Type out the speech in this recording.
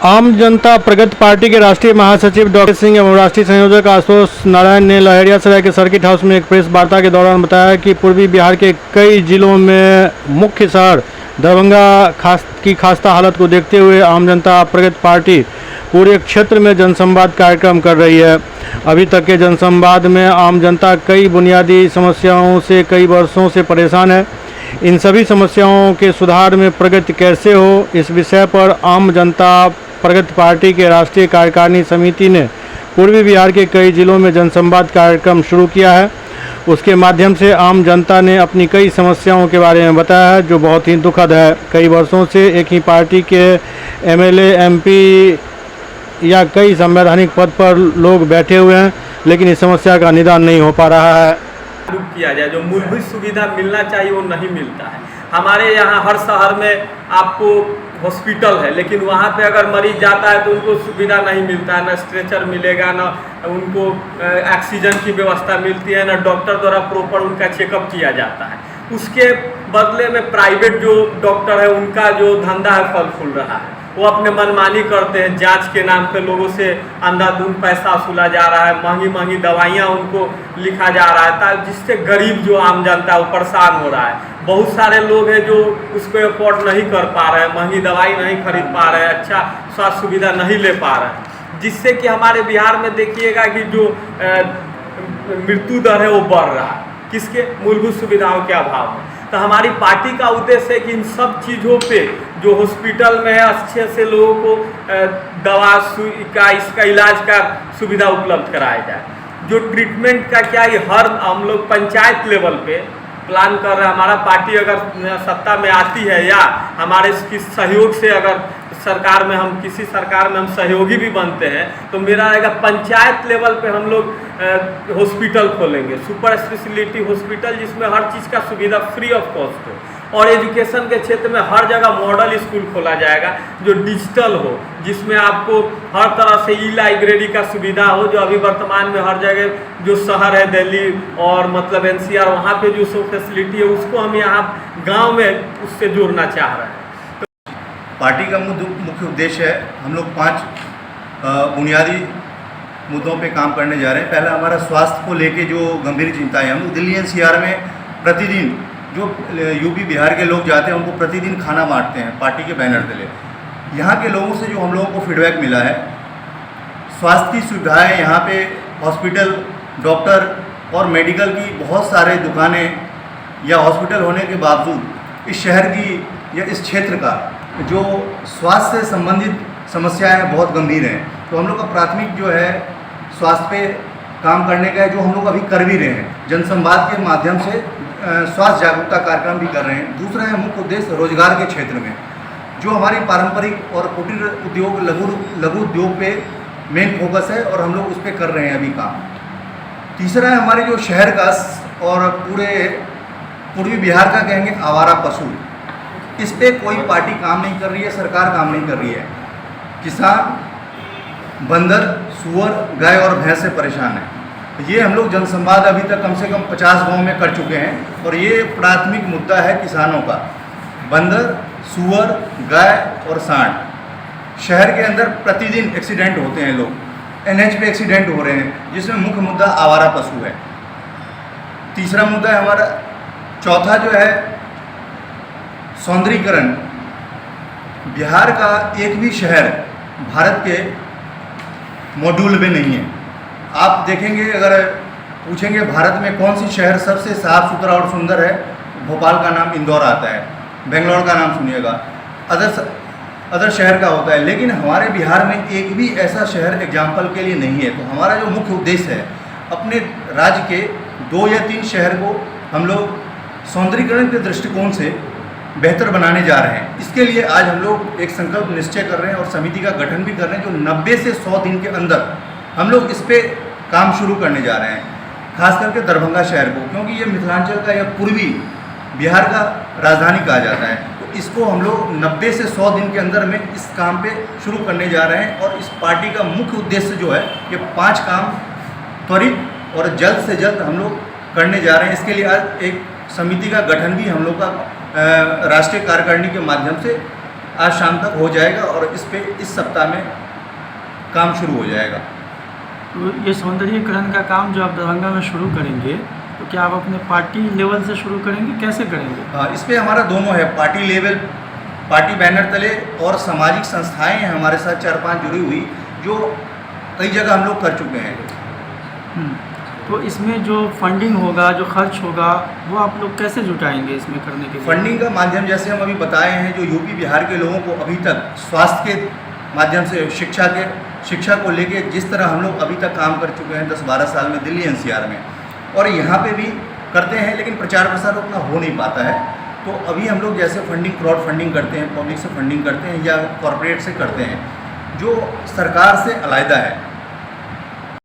आम जनता प्रगति पार्टी के राष्ट्रीय महासचिव डॉक्टर सिंह एवं राष्ट्रीय संयोजक आशुतोष नारायण ने लहरियासराय के सर्किट हाउस में एक प्रेस वार्ता के दौरान बताया कि पूर्वी बिहार के कई जिलों में मुख्य शहर दरभंगा की खास्ता हालत को देखते हुए आम जनता प्रगति पार्टी पूरे क्षेत्र में जनसंवाद कार्यक्रम कर रही है। अभी तक के जनसंवाद में आम जनता कई बुनियादी समस्याओं से कई वर्षों से परेशान है। इन सभी समस्याओं के सुधार में प्रगति कैसे हो, इस विषय पर आम जनता प्रगति पार्टी के राष्ट्रीय कार्यकारिणी समिति ने पूर्वी बिहार के कई जिलों में जनसंवाद कार्यक्रम शुरू किया है। उसके माध्यम से आम जनता ने अपनी कई समस्याओं के बारे में बताया है, जो बहुत ही दुखद है। कई वर्षों से एक ही पार्टी के एमएलए, एमपी या कई संवैधानिक पद पर लोग बैठे हुए हैं, लेकिन इस समस्या का निदान नहीं हो पा रहा है। किया जाए, जो मूलभूत सुविधा मिलना चाहिए वो नहीं मिलता है। हमारे यहाँ हर शहर में आपको हॉस्पिटल है, लेकिन वहाँ पे अगर मरीज जाता है तो उनको सुविधा नहीं मिलता है, ना स्ट्रेचर मिलेगा, ना उनको ऑक्सीजन की व्यवस्था मिलती है, ना डॉक्टर द्वारा प्रॉपर उनका चेकअप किया जाता है। उसके बदले में प्राइवेट जो डॉक्टर है उनका जो धंधा है फल फूल रहा है। वो अपने मनमानी करते हैं, जांच के नाम पे लोगों से अंधाधुंध पैसा वसूला जा रहा है, महंगी महंगी दवाइयाँ उनको लिखा जा रहा है, जिससे गरीब जो आम जनता है वो परेशान हो रहा है। बहुत सारे लोग हैं जो उसको अफोर्ड नहीं कर पा रहे हैं, महंगी दवाई नहीं खरीद पा रहे हैं, अच्छा स्वास्थ्य सुविधा नहीं ले पा रहे हैं, जिससे कि हमारे बिहार में देखिएगा कि जो मृत्यु दर है वो बढ़ रहा है। किसके? मूलभूत सुविधाओं के अभाव में। तो हमारी पार्टी का उद्देश्य है कि इन सब चीज़ों पे जो हॉस्पिटल में है अच्छे से लोगों को दवा का इसका इलाज का सुविधा उपलब्ध कराया जाए। जो ट्रीटमेंट का क्या, ये हर हम लोग पंचायत लेवल पे प्लान कर रहे हैं। हमारा पार्टी अगर सत्ता में आती है या हमारे सहयोग से अगर सरकार में हम किसी सरकार में हम सहयोगी भी बनते हैं तो मेरा रहेगा पंचायत लेवल पे हम लोग हॉस्पिटल खोलेंगे, सुपर स्पेशलिटी हॉस्पिटल, जिसमें हर चीज़ का सुविधा फ्री ऑफ कॉस्ट हो। और एजुकेशन के क्षेत्र में हर जगह मॉडल स्कूल खोला जाएगा जो डिजिटल हो, जिसमें आपको हर तरह से ई लाइब्रेरी का सुविधा हो, जो अभी वर्तमान में हर जगह जो शहर है दिल्ली और मतलब एनसीआर, वहाँ पे जो सब फैसिलिटी है उसको हम यहाँ गाँव में उससे जोड़ना चाह रहे हैं। पार्टी का मुख्य उद्देश्य है, हम लोग 5 बुनियादी मुद्दों पे काम करने जा रहे हैं। पहला हमारा स्वास्थ्य को लेके जो गंभीर चिंता है, हम लोग दिल्ली एनसीआर में प्रतिदिन जो यूपी बिहार के लोग जाते हैं उनको प्रतिदिन खाना बांटते हैं पार्टी के बैनर तले। यहाँ के लोगों से जो हम लोगों को फीडबैक मिला है, स्वास्थ्य की सुविधाएँ यहाँ पे हॉस्पिटल, डॉक्टर और मेडिकल की बहुत सारे दुकानें या हॉस्पिटल होने के बावजूद इस शहर की या इस क्षेत्र का जो स्वास्थ्य से संबंधित समस्याएं बहुत गंभीर हैं। तो हम लोग का प्राथमिक जो है स्वास्थ्य पे काम करने का है, जो हम लोग अभी कर भी रहे हैं। जनसंवाद के माध्यम से स्वास्थ्य जागरूकता कार्यक्रम भी कर रहे हैं। दूसरा है मुख्य उद्देश्य रोजगार के क्षेत्र में जो हमारी पारंपरिक और कुटीर उद्योग, लघु उद्योग पे मेन फोकस है और हम लोग उस पर कर रहे हैं अभी काम। तीसरा है हमारे जो शहर का और पूरे पूर्वी बिहार का कहेंगे आवारा पशु, इस पे कोई पार्टी काम नहीं कर रही है, सरकार काम नहीं कर रही है। किसान बंदर, सुअर, गाय और भैंस से परेशान है। ये हम लोग जनसंवाद अभी तक कम से कम 50 गाँव में कर चुके हैं और ये प्राथमिक मुद्दा है किसानों का। बंदर, सुअर, गाय और सांड शहर के अंदर प्रतिदिन एक्सीडेंट होते हैं, लोग एनएच पे एक्सीडेंट हो रहे हैं, जिसमें मुख्य मुद्दा आवारा पशु है। तीसरा मुद्दा है हमारा। चौथा जो है सौंदर्यीकरण। बिहार का एक भी शहर भारत के मॉड्यूल में नहीं है। आप देखेंगे, अगर पूछेंगे भारत में कौन सी शहर सबसे साफ़ सुथरा और सुंदर है, भोपाल का नाम इंदौर आता है, बेंगलोर का नाम सुनिएगा, अदर शहर का होता है, लेकिन हमारे बिहार में एक भी ऐसा शहर एग्जाम्पल के लिए नहीं है। तो हमारा जो मुख्य उद्देश्य है, अपने राज्य के 2 या 3 शहर को हम लोग सौंदर्यीकरण के दृष्टिकोण से बेहतर बनाने जा रहे हैं। इसके लिए आज हम लोग एक संकल्प निश्चय कर रहे हैं और समिति का गठन भी कर रहे हैं, जो 90 से 100 दिन के अंदर हम लोग इस पे काम शुरू करने जा रहे हैं, खास करके दरभंगा शहर को, क्योंकि ये मिथिलांचल का या पूर्वी बिहार का राजधानी कहा जाता है। तो इसको हम लोग 90 से 100 दिन के अंदर में इस काम पे शुरू करने जा रहे हैं। और इस पार्टी का मुख्य उद्देश्य जो है, ये 5 काम त्वरित और जल्द से जल्द हम लोग करने जा रहे हैं। इसके लिए आज एक समिति का गठन भी हम लोग का राष्ट्रीय कार्यकारिणी के माध्यम से आज शाम तक हो जाएगा और इस पे इस सप्ताह में काम शुरू हो जाएगा। तो ये सौंदर्यीकरण का काम जो आप दरभंगा में शुरू करेंगे, तो क्या आप अपने पार्टी लेवल से शुरू करेंगे, कैसे करेंगे? हाँ, इस पे हमारा दोनों है, पार्टी लेवल, पार्टी बैनर तले और सामाजिक संस्थाएं हैं हमारे साथ 4-5 जुड़ी हुई, जो कई जगह हम लोग कर चुके हैं। तो इसमें जो फंडिंग होगा, जो खर्च होगा, वो आप लोग कैसे जुटाएंगे इसमें करने के लिए? फंडिंग का माध्यम जैसे हम अभी बताए हैं, जो यूपी बिहार के लोगों को अभी तक स्वास्थ्य के माध्यम से शिक्षा को लेके जिस तरह हम लोग अभी तक काम कर चुके हैं 10-12 साल में दिल्ली एनसीआर में, और यहाँ पे भी करते हैं, लेकिन प्रचार प्रसार उतना हो नहीं पाता है। तो अभी हम लोग जैसे फंडिंग, क्राउड फंडिंग करते हैं, पब्लिक से फंडिंग करते हैं या कॉरपोरेट से करते हैं, जो सरकार से अलहदा है।